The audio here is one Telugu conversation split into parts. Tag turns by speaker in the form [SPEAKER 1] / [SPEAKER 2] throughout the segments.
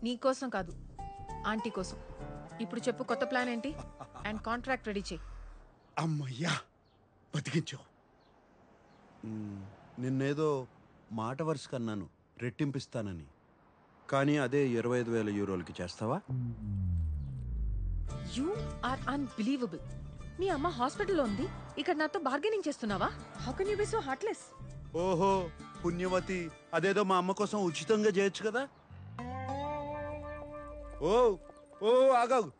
[SPEAKER 1] నీకోసం కాదు, ఆంటీ కోసం. ఇప్పుడు చెప్పు, కొత్త ప్లాన్ ఏంటి? అండ్ కాంట్రాక్ట్ రెడీ చేయి.
[SPEAKER 2] అమ్మయ్యా, బతికించావు. నిన్నేదో మాట వరుస కన్నాను రెట్టింపిస్తానని, కానీ అదే 25,000 యూరోలకి చేస్తావా?
[SPEAKER 1] You are unbelievable. మీ అమ్మ హాస్పిటల్లో ఉంది, ఇక్కడ నాతో బార్గెనింగ్ చేస్తున్నావా? How can you be so heartless?
[SPEAKER 2] ఓహో పుణ్యవతి, అదేదో మా అమ్మ కోసం ఉచితంగా చేయొచ్చు కదా. ఓ ఓ ఆగాగు.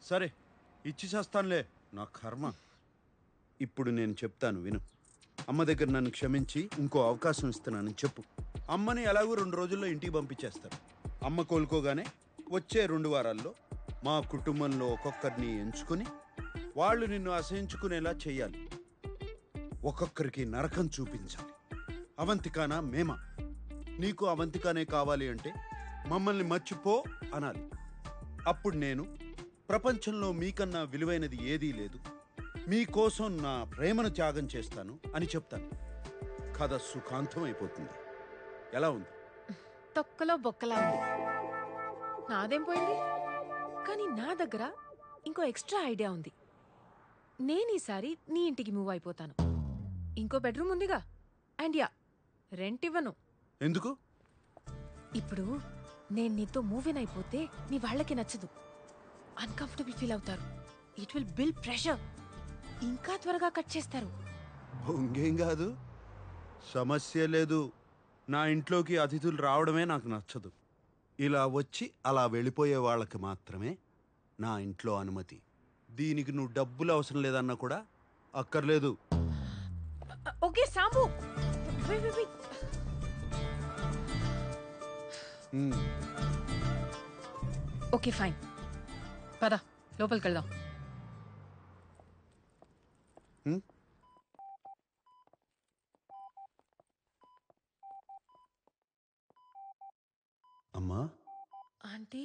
[SPEAKER 2] సరే ఇచ్చి చేస్తానులే, నా కర్మ. ఇప్పుడు నేను చెప్తాను విను. అమ్మ దగ్గర నన్ను క్షమించి ఇంకో అవకాశం ఇస్తున్నానని చెప్పు. అమ్మని ఎలాగో 2 రోజుల్లో ఇంటికి పంపించేస్తారు. అమ్మ కోలుకోగానే వచ్చే 2 వారాల్లో మా కుటుంబంలో ఒక్కొక్కరిని ఎంచుకొని వాళ్ళు నిన్ను అసహించుకునేలా చెయ్యాలి. ఒక్కొక్కరికి నరకం చూపించాలి. అవంతికానా మేమా? నీకు అవంతికానే కావాలి అంటే మమ్మల్ని మర్చిపో అనాలి. అప్పుడు నేను ప్రపంచంలో మీకన్నా విలువైనది ఏదీ లేదు, మీకోసం నా ప్రేమను త్యాగం చేస్తాను అని చెప్తాను. కథ సుఖాంతం అయిపోతుంది. ఎలా ఉంది?
[SPEAKER 1] తొక్కలో బొక్కలా ఉంది. నాదేం పోయింది? కానీ నా దగ్గర ఇంకో ఎక్స్ట్రా ఐడియా ఉంది. నేను ఈసారి నీ ఇంటికి మూవ్ అయిపోతాను. ఇంకో బెడ్రూమ్ ఉందిగా. అండ్ యా, రెంట్ ఇవ్వను.
[SPEAKER 2] ఎందుకు?
[SPEAKER 1] ఇప్పుడు నేను నీతో మూవ్ ఇన్ అయిపోతే నీ వాళ్ళకి నచ్చదు, అన్కంఫర్టబుల్ ఫీల్ అవుతారు. It will build pressure. ఇంకా త్వరగా కట్ చేస్తారు.
[SPEAKER 2] ఇంకేం కాదు, సమస్య లేదు. నా ఇంట్లోకి అతిథులు రావడమే నాకు నచ్చదు. ఇలా వచ్చి అలా వెళ్ళిపోయే వాళ్ళకి మాత్రమే నా ఇంట్లో అనుమతి. దీనికి నువ్వు డబ్బులు అవసరం లేదన్నా కూడా అక్కర్లేదు.
[SPEAKER 1] ఓకే సాంబు, ఓకే ఫైన్, పద లోపలికి వెళ్దాం.
[SPEAKER 2] అమ్మా,
[SPEAKER 1] ఆంటీ.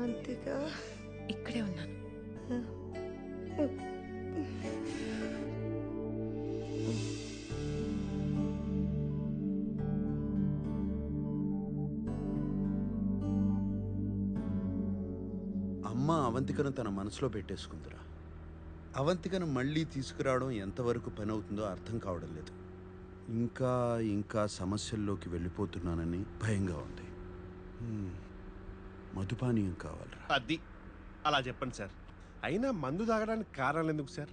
[SPEAKER 3] అంతికా,
[SPEAKER 1] ఇక్కడే ఉన్నాను.
[SPEAKER 2] అమ్మ అవంతికను తన మనసులో పెట్టేసుకుందిరా. అవంతికను మళ్ళీ తీసుకురావడం ఎంతవరకు పని అవుతుందో అర్థం కావడం లేదు. ఇంకా ఇంకా సమస్యల్లోకి వెళ్ళిపోతున్నానని భయంగా ఉంది. మధుపానీయం కావాలరా.
[SPEAKER 4] అది అలా చెప్పండి సార్. అయినా మందు తాగడానికి కారణాలు ఎందుకు సార్?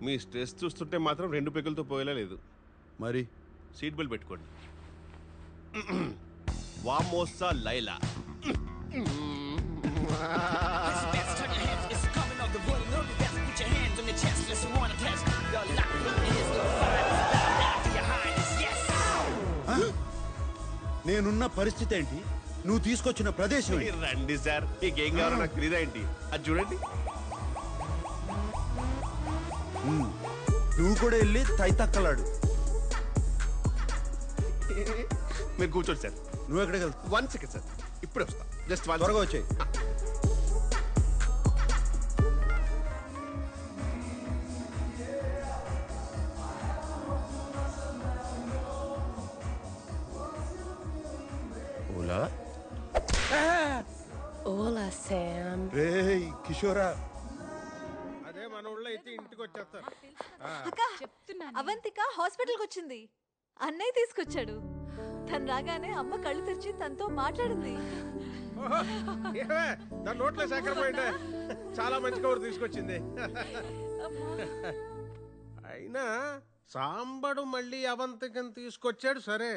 [SPEAKER 4] మీ స్ట్రెస్ చూస్తుంటే మాత్రం 2 పెగులతో పోయేలా లేదు.
[SPEAKER 2] మరి
[SPEAKER 4] సీట్ బెల్ట్ పెట్టుకోండి. వామోసా లైలా.
[SPEAKER 2] నేనున్న పరిస్థితి ఏంటి, నువ్వు తీసుకొచ్చిన ప్రదేశం
[SPEAKER 4] రండి సార్, మీకేం కావాలో నాకు తెలియదా ఏంటి? అది చూడండి.
[SPEAKER 2] నువ్వు కూడా వెళ్ళి తైతక్కలాడు.
[SPEAKER 4] మీరు కూర్చోండి సార్.
[SPEAKER 2] నువ్వు ఎక్కడికి వెళ్తావు?
[SPEAKER 4] 1 సెకండ్ సార్, ఇప్పుడే వస్తా. జస్ట్
[SPEAKER 2] త్వరగా వచ్చాయి. ఓలా
[SPEAKER 3] ఓలా శామ్.
[SPEAKER 2] రేయ్ కిషోరా,
[SPEAKER 4] అదే మన ఊళ్ళో అయితే ఇంటికి వచ్చేస్తారు.
[SPEAKER 3] అవంతిక హాస్పిటల్కి వచ్చింది. అన్నయ్య తీసుకొచ్చాడు. తను రాగానే అమ్మ కళ్ళు తెరిచి తనతో మాట్లాడింది.
[SPEAKER 4] దాని నోట్లో సేకరమైందే. చాలా మంచి కబురు తీసుకొచ్చింది. అయినా సాంబడు మళ్ళీ అవంతికను తీసుకొచ్చాడు సరే,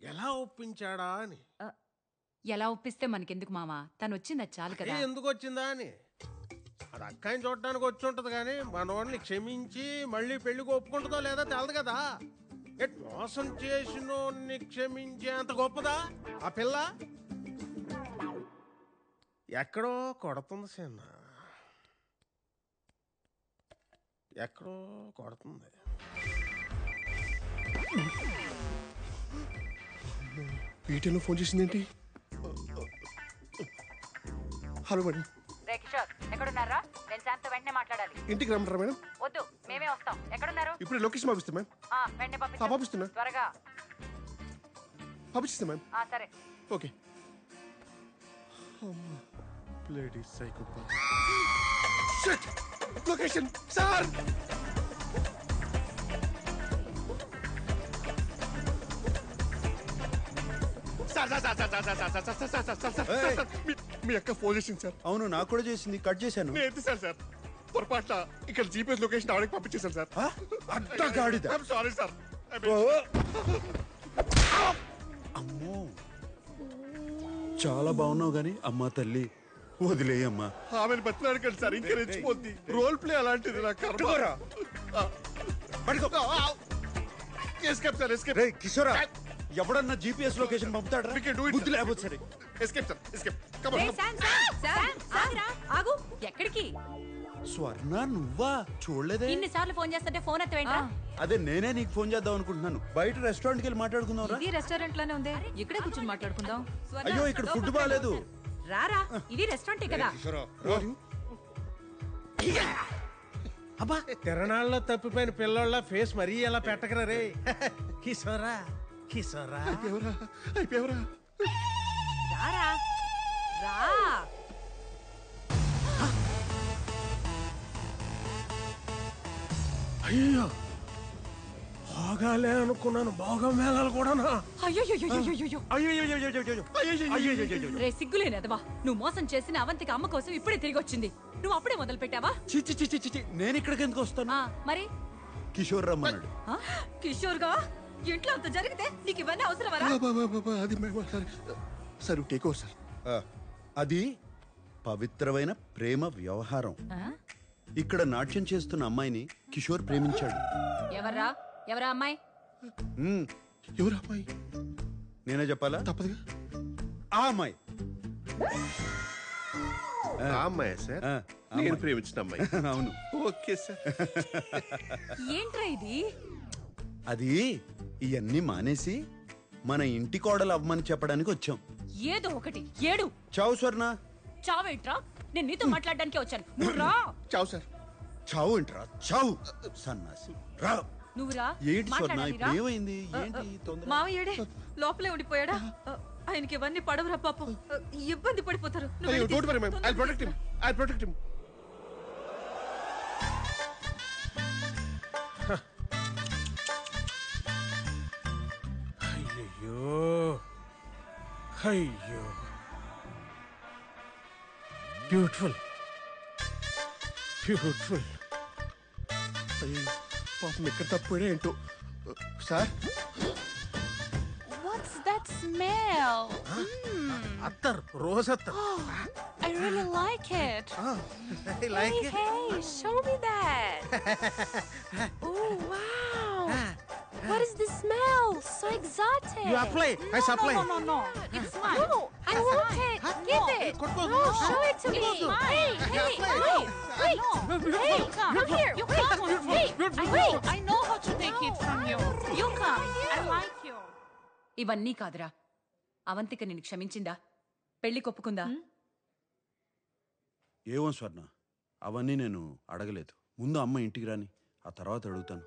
[SPEAKER 4] ఎలా ఒప్పించాడా అని.
[SPEAKER 5] ఎలా ఒప్పిస్తే మనకెందుకు మామా, తను వచ్చింది చాలు కదా.
[SPEAKER 4] ఎందుకు వచ్చిందా అని అది అక్కాయిని చూడటానికి వచ్చి ఉంటది కానీ మనోడిని క్షమించి మళ్ళీ పెళ్లికి ఒప్పుకుంటుందో లేదా తెలదు కదా. మోసం చేసినోడిని క్షమించే అంత గొప్పదా ఆ పిల్ల? ఎక్కడో కొడుతుంది సిన్న, ఎక్కడో కొడుతుంది.
[SPEAKER 6] పీటీలో ఫోన్ చేసిందేంటి? Hello madam.
[SPEAKER 5] రే కిషోర్ ఎక్కడున్నారా? నేను శాంత్ వెంటనే మాట్లాడాలి.
[SPEAKER 6] ఇంటికి రమ్మంటారా మేడం?
[SPEAKER 5] వద్దు, మేమే వస్తాం. ఎక్కడున్నారు?
[SPEAKER 6] ఇప్పుడు లొకేషన్ పంపిస్తా మ్యామ్.
[SPEAKER 5] వెంటనే
[SPEAKER 6] పంపిస్తున్నా.
[SPEAKER 5] త్వరగా.
[SPEAKER 6] పంపిస్తా మ్యామ్.
[SPEAKER 5] సరే.
[SPEAKER 6] Okay. Bloody psychopath. Shit! Location sir. మీ అక్క ఫోన్ చేసింది సార్.
[SPEAKER 2] అవును, నాకు కూడా చేసింది, కట్ చేశాను.
[SPEAKER 6] నేను ఎత్తిసాను సార్. పొరపాట్ల ఇక్కడ జీపీఎస్ లొకేషన్ ఆవిడకి పంపించేశాను సార్.
[SPEAKER 2] అడ్డగాడిద.
[SPEAKER 6] Sorry sir.
[SPEAKER 2] అమ్మో, చాలా బాగున్నావు గాని అమ్మా తల్లి వదిలేయమ్మా.
[SPEAKER 6] ఆమెను బతిలాడకండి సార్, ఇంకా రెచ్చిపోద్ది. రోల్ ప్లే అలాంటిది. నా కర్మ. Escape sir, escape.
[SPEAKER 2] రే కిషోరా, ఎవడన్నా జీపీఎస్ లొకేషన్ పంపుతాడా?
[SPEAKER 6] We can do it,
[SPEAKER 2] బుద్ధి
[SPEAKER 6] sir.
[SPEAKER 2] లేకపోతే సరే.
[SPEAKER 6] Escape sir, escape. కమ్
[SPEAKER 5] రే
[SPEAKER 6] ఆన్.
[SPEAKER 5] శామ్, ఆగు. ఎక్కడికి?
[SPEAKER 2] స్వర్ణ నువ్వా? చూడలేదే.
[SPEAKER 5] ఇన్నిసార్లు ఫోన్ చేస్తుంటే ఫోన్ ఎత్తవేంట్రా?
[SPEAKER 2] అదే నేనే నీకు ఫోన్ చేద్దాం అనుకుంటున్నాను. బయట రెస్టారెంట్కి వెళ్ళి మాట్లాడుకుందాం రా.
[SPEAKER 5] ఇది రెస్టారెంట్ లోనే ఉంది, ఇక్కడే కూర్చొని మాట్లాడుకుందాం.
[SPEAKER 2] అయ్యో, ఇక్కడ ఫుడ్ బాగాలేదు.
[SPEAKER 5] రారా, ఇది రెస్టారెంటే కదా.
[SPEAKER 4] అబ్బా, తిరణాల్లో తప్పిపోయిన పిల్లోళ్ళ ఫేస్ మరీ ఎలా పెట్టకరా రే. కిషోరా, కిషోరా.
[SPEAKER 6] అయిపోయావరా?
[SPEAKER 5] రారా, రా.
[SPEAKER 4] అయ్యో, బాగాలే అనుకున్నాను. బాగా మేళాలు కూడానా?
[SPEAKER 5] అయ్యో, రే సిగ్గులేనదవా, నువ్వు మోసం చేసిన అవంతికి అమ్మ కోసం ఇప్పుడే తిరిగి వచ్చింది. నువ్వు అప్పుడే మొదలు పెట్టావా?
[SPEAKER 2] చిచ్చి చిచ్చి చిచ్చి, నేను ఇక్కడికి ఎందుకు వస్తాను?
[SPEAKER 5] మరి
[SPEAKER 2] కిషోర్ రమ్మన్నాడు.
[SPEAKER 5] కిషోర్ గా ఇంట్లో అంత జరిగితే నీకు ఇవన్నీ అవసరమరా?
[SPEAKER 6] అది సార్ టేక్ ఓవర్ సార్.
[SPEAKER 2] అది పవిత్రమైన ప్రేమ వ్యవహారం. ఇక్కడ నాట్యం చేస్తున్న అమ్మాయిని కిషోర్ ప్రేమించాడు.
[SPEAKER 5] ఎవరా అమ్మాయి?
[SPEAKER 6] ఎవరు అమ్మాయి?
[SPEAKER 2] నేనే చెప్పాలా?
[SPEAKER 6] తప్పదుగా.
[SPEAKER 2] ఆ అమ్మాయి.
[SPEAKER 6] ఆ అమ్మాయి సార్.
[SPEAKER 2] ఆ,
[SPEAKER 6] నేను ప్రేమించిన అమ్మాయి.
[SPEAKER 2] అవును.
[SPEAKER 6] Okay sir.
[SPEAKER 5] ఏంట్రా ఇది?
[SPEAKER 2] అది ఇవన్నీ మానేసి మన ఇంటి కోడలు అవ్వమని చెప్పడానికి వచ్చాం.
[SPEAKER 5] ఏదో ఒకటి ఏడు.
[SPEAKER 2] చావు స్వర్ణ.
[SPEAKER 5] చావేంట్రా? నేను నీతో మాట్లాడడానికే వచ్చాను. నువ్వు రా.
[SPEAKER 6] చావు సార్.
[SPEAKER 2] చావు ఏంట్రా? చావు సన్నాసి. రా.
[SPEAKER 5] నువ్వు రా.
[SPEAKER 2] ఏంటి స్వర్ణ, ఇప్పుడు ఏమైంది? ఏంటి తొందర?
[SPEAKER 3] మావయ్యడే లోపలే ఉండిపోయాడా? ఆయనకి ఇవన్నీ పడవరా పాపం, ఇబ్బంది పడిపోతారు. నువ్వు
[SPEAKER 6] అయ్యో,
[SPEAKER 3] వెళ్ళి
[SPEAKER 6] don't worry ma'am. I protect him. I protect him.
[SPEAKER 4] అయ్యో, అయ్యో, బ్యూటిఫుల్, బ్యూటిఫుల్.
[SPEAKER 6] అయ్యో పాపం ఎక్కడ తప్పిపోయినా ఏంటో. Sir,
[SPEAKER 7] What's that smell?
[SPEAKER 4] అత్తర్, రోజ్ అత్తర్.
[SPEAKER 7] I really like it.
[SPEAKER 4] Like
[SPEAKER 7] Hey, show me that. Oh, wow. What is the smell? So exotic.
[SPEAKER 4] You apply. I supply.
[SPEAKER 7] No. It's mine. No, I want it. Give it. No, show it to me. Hey, wait. Hey, come here. You come. Hey, wait. I know how to take it from you. You come. I like you.
[SPEAKER 5] ఇవన్నీ కాదురా. అవంతిక నిన్ను క్షమించిందా? పెళ్లి కొప్పుకుందా?
[SPEAKER 2] ఏమో స్వర్ణ, అవన్నీ నేను అడగలేదు. ముందు అమ్మ ఇంటికి రాని, ఆ తర్వాత అడుగుతాను.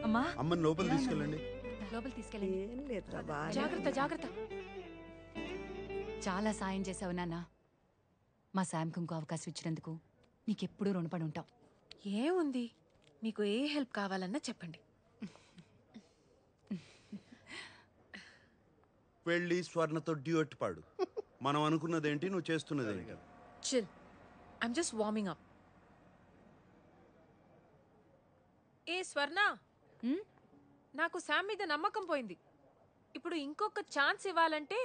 [SPEAKER 5] అమ్మా,
[SPEAKER 2] అమ్మని లోపల తీసుకెళ్ళండి.
[SPEAKER 5] లోపల తీసుకెళ్ళండి.
[SPEAKER 3] ఏం లేదురా బాగా.
[SPEAKER 5] జాగ్రత్త, జాగ్రత్త. చాలా సాయం చేసావు నాన్న. మా శామ్కి ఇంకో అవకాశం ఇచ్చినందుకు నీకెప్పుడూ రుణపడి ఉంటాం.
[SPEAKER 1] ఏముంది, మీకు ఏ హెల్ప్ కావాలన్నా చెప్పండి.
[SPEAKER 2] వెళ్ళి స్వర్ణతో డ్యూట్ పాడు. మనం అనుకున్నదేంటి, నువ్వు చేస్తున్నదేంటి?
[SPEAKER 1] Chill, I'm just warming up. ఏ స్వర్ణ, నాకు శామ్ మీద నమ్మకం పోయింది. ఇప్పుడు ఇంకొక ఛాన్స్ ఇవ్వాలంటే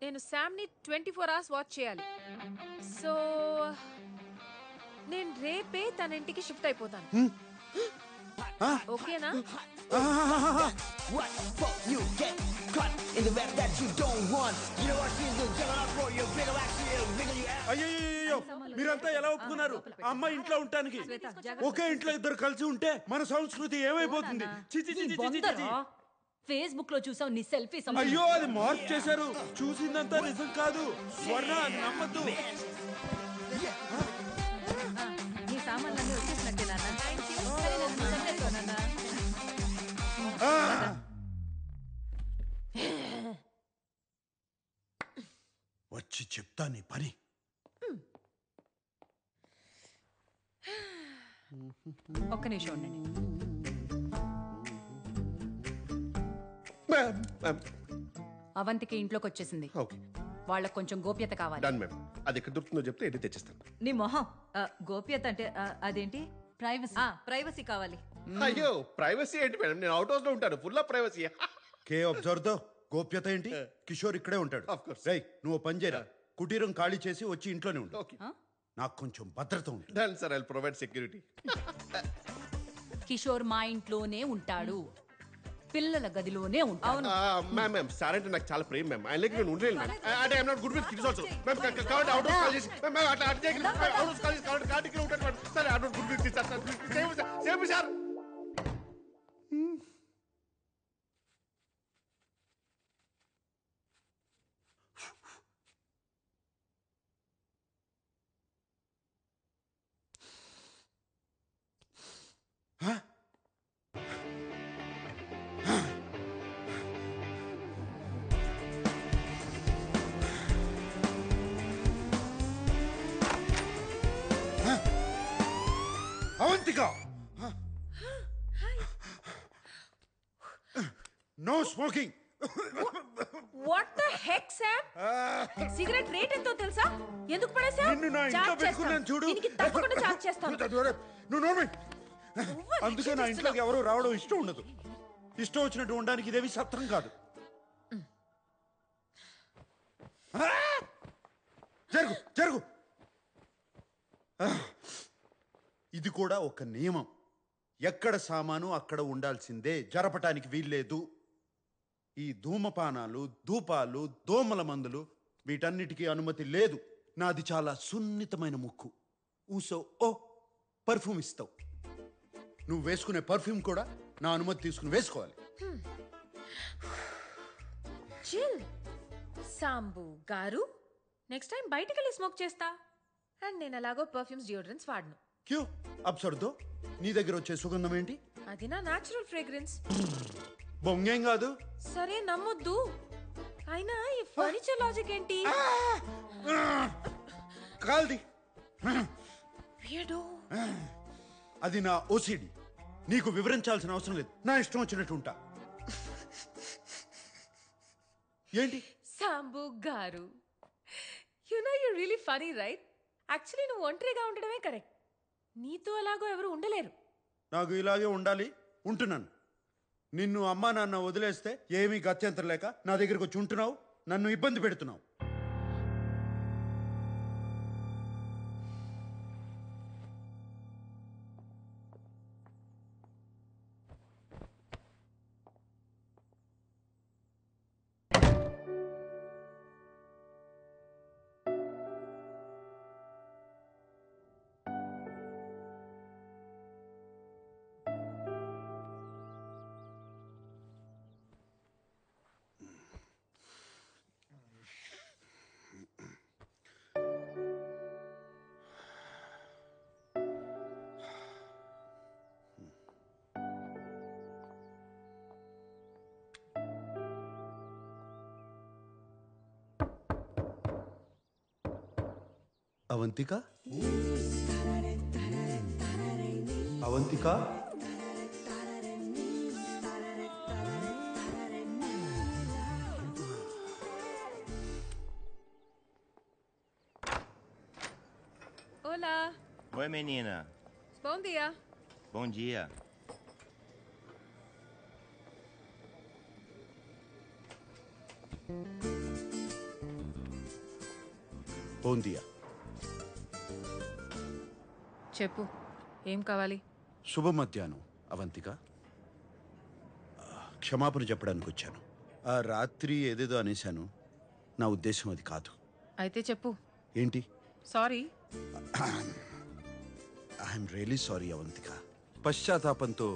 [SPEAKER 1] నేను శామ్ని 24 hours వాచ్ చేయాలి. సో నేను రేపే తన ఇంటికి షిఫ్ట్ అయిపోతాను. ఓకేనా?
[SPEAKER 2] అయ్యో మీరంతా ఎలా ఒప్పుకున్నారు ఆ అమ్మాయి ఇంట్లో ఉండటానికి? ఒకే ఇంట్లో ఇద్దరు కలిసి ఉంటే మన సంస్కృతి ఏమైపోతుంది? చి, చి, చి, చి, చి, చి, చి.
[SPEAKER 5] ఫేస్బుక్ లో చూసావు నీ సెల్ఫీ
[SPEAKER 2] అయ్యో అది మార్క్ చేశారు. చూసిందంతా నిజం కాదు. స్వర్ణ అది నమ్మద్దు.
[SPEAKER 5] నీ సామాన్లన్నీ వచ్చేసినట్టే నాన్న. సరే నాన్న, నువ్వు సరిచేసుకో నాన్న.
[SPEAKER 2] వచ్చి చెప్తా నీ పని.
[SPEAKER 5] ఒక్క నిమిషం ఉండండి. అవంతికి ఇంట్లోకి వచ్చేసింది.
[SPEAKER 6] ఓకే
[SPEAKER 5] వాళ్ళకి కొంచెం గోప్యత కావాలి.
[SPEAKER 6] Done ma'am. అది ఎక్కడ దొరుకుతుందో చెప్తే ఎన్ని తెచ్చిస్తాను.
[SPEAKER 3] నీ మొహం గోప్యత అంటే అదేంటి? ప్రైవసీ కావాలి.
[SPEAKER 6] అయ్యో ప్రైవసీ ఏంటి మేడం? నేను అవుట్ హౌస్ లో ఉంటాను. Full of privacy.
[SPEAKER 2] Okay observe though. గోప్యత ఏంటి? కిషోర్ ఇక్కడే ఉంటాడు.
[SPEAKER 6] Of course.
[SPEAKER 2] రేయ్ నువ్వు ఓ పని చేయరా, కుటీరం ఖాళీ చేసి వచ్చి ఇంట్లోనే ఉండు.
[SPEAKER 6] ఓకే
[SPEAKER 2] నాకు కొంచెం భద్రత ఉంటుంది.
[SPEAKER 6] Done sir. I will provide security.
[SPEAKER 5] Kishore మా ఇంట్లోనే ఉంటాడు, పిల్లల గదిలోనే ఉంటాడు.
[SPEAKER 6] మ్యామ్ మ్యామ్ సార్ అంటే నాకు చాలా ప్రేమ మ్యామ్. ఆయన లైక్ నేను ఉండలేను మ్యామ్. అంటే I'm not good with kids also ma'am. కాబట్టి అవుట్ హౌస్ కాల్ చేసి మ్యామ్ అట్లా అట్లా చేయకండి. అవుట్ హౌస్ కాల్ చేసి కాబట్టి కార్డ్ ఇక్కడ ఉంటాను ma'am. Sir I'm not good with kids sir. Same sir.
[SPEAKER 2] Avantika, no smoking.
[SPEAKER 1] What the heck Sam? Cigarette rate ఎంతో తెలుసా? ఎందుకు పడేసా?
[SPEAKER 2] నిన్ను నా ఇంట్లో పెట్టుకున్నాను చూడు.
[SPEAKER 1] దీనికి తప్పకుండా చార్జ్ చేస్తాను.
[SPEAKER 2] నువ్వు నోర్మై. అందుకే నా ఇంట్లోకి ఎవరు రావడం ఇష్టం ఉండదు. ఇష్టం వచ్చినట్టు ఉండడానికి ఇదేవి సత్రం కాదు. జరుగు జరుగు. ఇది కూడా ఒక నియమం. ఎక్కడ సామాను అక్కడ ఉండాల్సిందే, జరపటానికి వీల్లేదు. ఈ ధూమపానాలు, ధూపాలు, దోమల మందులు వీటన్నిటికీ అనుమతి లేదు. నాది చాలా సున్నితమైన ముక్కు. ఊసో ఓ పర్ఫ్యూమ్ ఇస్తావు. నువ్వు వేసుకునే పర్ఫ్యూమ్ కూడా నా అనుమతి తీసుకుని వేసుకోవాలి.
[SPEAKER 1] చిల్ సాంబు గారు, నెక్స్ట్ టైం బయటికి వెళ్ళి స్మోక్ చేస్తా. అండ్ నేను అలాగో పర్ఫ్యూమ్స్, డియోడ్రెంట్స్ వాడను.
[SPEAKER 2] క్యూ అబ్సర్దో, నీ దగ్గర వచ్చే సుగంధం ఏంటి?
[SPEAKER 1] అది నా న్యాచురల్ ఫ్రేగ్రెన్స్.
[SPEAKER 2] బొంగేం కాదు.
[SPEAKER 1] సరే నమ్మొద్దు. అయినా ఈ ఫర్నిచర్ లాజిక్ ఏంటి?
[SPEAKER 2] కాల్ది.
[SPEAKER 1] వీడు
[SPEAKER 2] అది నా ఓసిడి. నీకు వివరించాల్సిన అవసరం లేదు. నా ఇష్టం వచ్చినట్టు ఉంటా. ఏంటి
[SPEAKER 1] సాంబు గారు, you know you really funny right? Actually నువ్వు ఒంటరిగా ఉండడమే కరెక్ట్. నీతో అలాగో ఎవరు ఉండలేరు.
[SPEAKER 2] నాకు ఇలాగే ఉండాలి, ఉంటున్నాను. నిన్ను అమ్మా నాన్న వదిలేస్తే ఏమీ గత్యంతరం లేక నా దగ్గరికి వచ్చి ఉంటున్నావు, నన్ను ఇబ్బంది పెడుతున్నావు. Avantika, Avantika,
[SPEAKER 1] Olá,
[SPEAKER 8] Oi, menina.
[SPEAKER 1] bom dia.
[SPEAKER 8] Bom dia.
[SPEAKER 2] బోందియా.
[SPEAKER 1] చెప్పు, ఏం కావాలి?
[SPEAKER 2] శుభ మధ్యాహ్నం అవంతిక. క్షమాపణ చెప్పడానికి వచ్చాను. ఆ రాత్రి ఏదేదో అనేశాను. నా ఉద్దేశం అది కాదు.
[SPEAKER 1] అయితే చెప్పు.
[SPEAKER 2] ఏంటి?
[SPEAKER 1] Sorry.
[SPEAKER 2] I'm really sorry Avantika. పశ్చాత్తాపంతో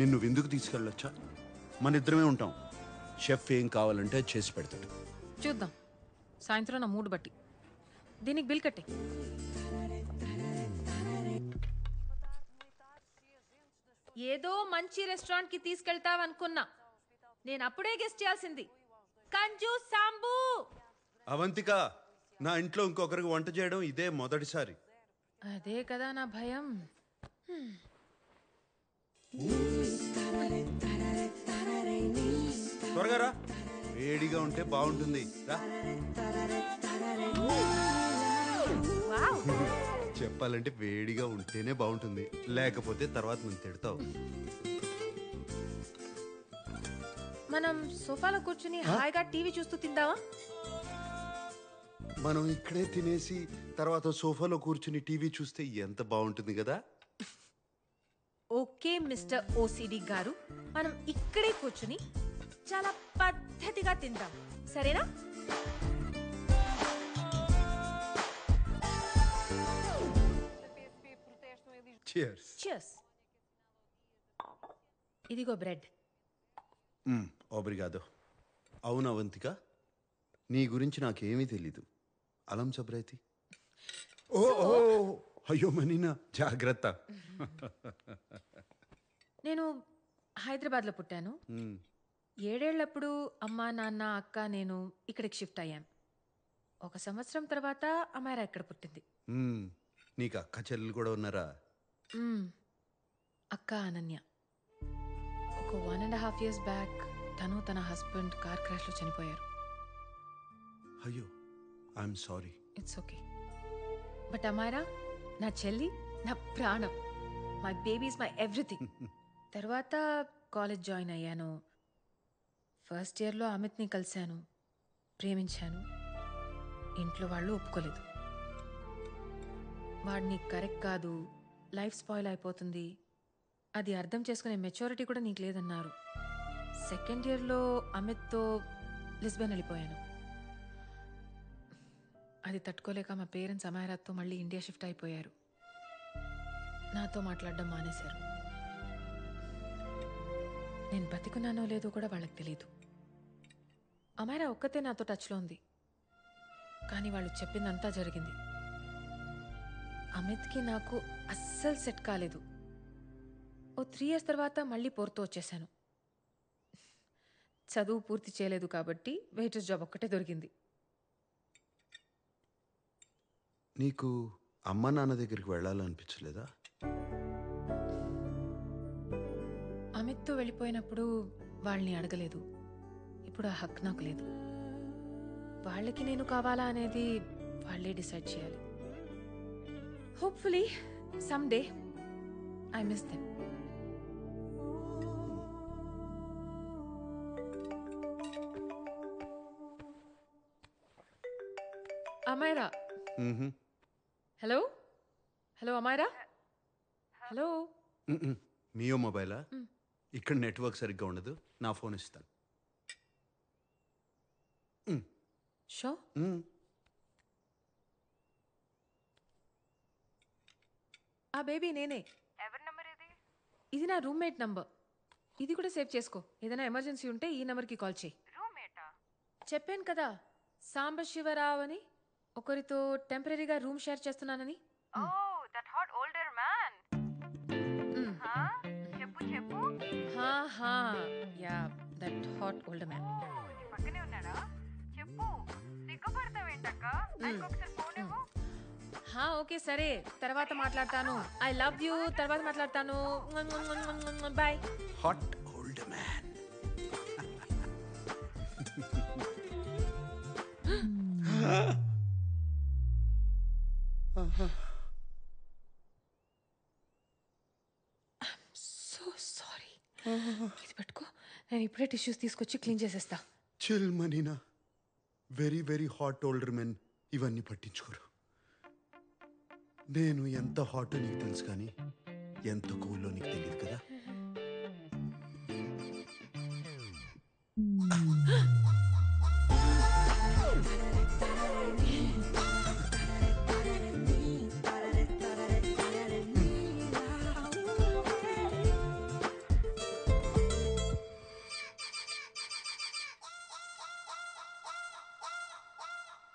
[SPEAKER 2] నిన్ను విందుకు తీసుకెళ్ళొచ్చా? మన ఇద్దరమే ఉంటాం. షెఫ్ ఏం కావాలంటే అది చేసి పెడతాడు.
[SPEAKER 1] చూద్దాం సాయంత్రం నా మూడు బట్టి. దీనికి బిల్ కట్టే. ఏదో మంచి రెస్టారెంట్ కి తీసుకెళ్తావనుకున్నా, నేను అప్పుడే గెస్ట్ చేయాల్సింది. కంజూ సాంబు.
[SPEAKER 2] అవంతిక, నా ఇంట్లో ఇంకొకరికి వంట చేయడం ఇదే మొదటిసారి.
[SPEAKER 1] అదే కదా నా భయం.
[SPEAKER 2] త్వరగా రా, వేడిగా ఉంటే బాగుంటుంది. రా. చెప్పాలంటే వేడిగా ఉంటేనే బాగుంటుంది, లేకపోతే తర్వాత నువ్వు తిడతావు.
[SPEAKER 1] మనం సోఫాలో కూర్చుని హాయిగా టీవీ చూస్తూ తిందావా?
[SPEAKER 2] మనం ఇక్కడే తినేసి తర్వాత సోఫాలో కూర్చుని టీవీ చూస్తే ఎంత బాగుంటుంది కదా.
[SPEAKER 1] ఓకే మిస్టర్ ఓసిడి గారు, మనం ఇక్కడే కూర్చుని చాలా పద్ధతిగా తిందాం, సరేనా?
[SPEAKER 2] Cheers.
[SPEAKER 1] Cheers. ఇదిగో బ్రెడ్.
[SPEAKER 2] ఓబ్రిగాదో. అవును అవంతిక, నీ గురించి నాకేమీ తెలీదు. అలం సబ్రైతి. ఓ అయ్యో మనీనా, జాగ్రత్త.
[SPEAKER 1] నేను హైదరాబాద్లో పుట్టాను. 7 ఏళ్లప్పుడు అమ్మ నాన్న అక్క నేను ఇక్కడికి షిఫ్ట్ అయ్యాం. 1 సంవత్సరం తర్వాత అమ్మాయిరా ఇక్కడ పుట్టింది.
[SPEAKER 2] నీకు అక్క చెల్లెలు కూడా ఉన్నారా?
[SPEAKER 1] అక్క అనన్య. ఒక 1.5 years బ్యాక్ తను తన హస్బెండ్ కార్ క్రాష్లో చనిపోయారు.
[SPEAKER 2] అయ్యో, I'm sorry.
[SPEAKER 1] It's okay. But అమ్మాయిరా నా చెల్లి, నా ప్రాణం. My baby is my everything. తర్వాత కాలేజ్ జాయిన్ అయ్యాను. ఫస్ట్ ఇయర్లో అమిత్ని కలిశాను, ప్రేమించాను. ఇంట్లో వాళ్ళు ఒప్పుకోలేదు. వాడిని కరెక్ట్ కాదు, లైఫ్ స్పాయిల్ అయిపోతుంది, అది అర్థం చేసుకునే మెచ్యూరిటీ కూడా నీకు లేదన్నారు. సెకండ్ ఇయర్లో అమిత్తో లిస్బన్ వెళ్ళిపోయాను. అది తట్టుకోలేక మా పేరెంట్స్ అమాయరాత్తో మళ్ళీ ఇండియా షిఫ్ట్ అయిపోయారు. నాతో మాట్లాడడం మానేశారు. నేను బతికున్నానో లేదో కూడా వాళ్ళకి తెలీదు. అమాయరా ఒక్కతే నాతో టచ్లో ఉంది, కానీ వాళ్ళు చెప్పిందంతా జరిగింది. అమిత్కి నాకు అస్సలు సెట్ కాలేదు. ఓ 3 years తర్వాత మళ్ళీ పోర్తో వచ్చేసాను. చదువు పూర్తి చేయలేదు కాబట్టి వెయిటర్స్ జాబ్ ఒక్కటే దొరికింది.
[SPEAKER 2] నీకు అమ్మ నాన్న దగ్గరికి వెళ్ళాలనిపించలేదా?
[SPEAKER 1] అమిత్తో వెళ్ళిపోయినప్పుడు వాళ్ళని అడగలేదు. ఇప్పుడు ఆ హక్కు నాకు లేదు. వాళ్ళకి నేను కావాలా అనేది వాళ్ళే డిసైడ్ చేయాలి. Hopefully someday I miss them. Amaira. Hello hello Amaira. Hello.
[SPEAKER 2] మియో మొబైలా? ఇక్కడ నెట్వర్క్ సరిగ్గా ఉండదు, నా ఫోన్ ఇస్తాను.
[SPEAKER 1] షో. ఆ బేబీ నేనే.
[SPEAKER 7] ఎవరి నంబర్ ఇది?
[SPEAKER 1] ఇది నా రూమ్మేట్ నంబర్. ఇది కూడా సేవ్ చేసుకో. ఏదైనా ఎమర్జెన్సీ ఉంటే ఈ నెంబర్కి కాల్ చేయి.
[SPEAKER 7] రూమ్మేటా?
[SPEAKER 1] చెప్పాను కదా సాంబశివరావు అని, ఒకరితో టెంపరీగా రూమ్ షేర్ చేస్తున్నానని.
[SPEAKER 7] Oh that hot older man. చెప్పు చెప్పు.
[SPEAKER 1] Yeah that hot older man.
[SPEAKER 7] నీ పక్కనే ఉన్నాడా? చెప్పు. సిగ్గుపడతావేంటక్క? నాకు ఒకసారి ఫోన్ ఇవ్వు.
[SPEAKER 1] ఓకే సరే, తర్వాత మాట్లాడతాను. I love you. తర్వాత మాట్లాడతాను. Bye.
[SPEAKER 2] Hot old man.
[SPEAKER 1] So sorry. ఇది పట్టుకో, నేను ఇప్పుడే టిష్యూస్ తీసుకొచ్చి క్లీన్ చేసేస్తా.
[SPEAKER 2] చిల్ మనీనా. Very very hot older men ఇవన్నీ పట్టించుకోరు. నేను ఎంత హాట్ నీకు తెలుసు, కానీ ఎంత కూల్లో నీకు తెలియదు కదా.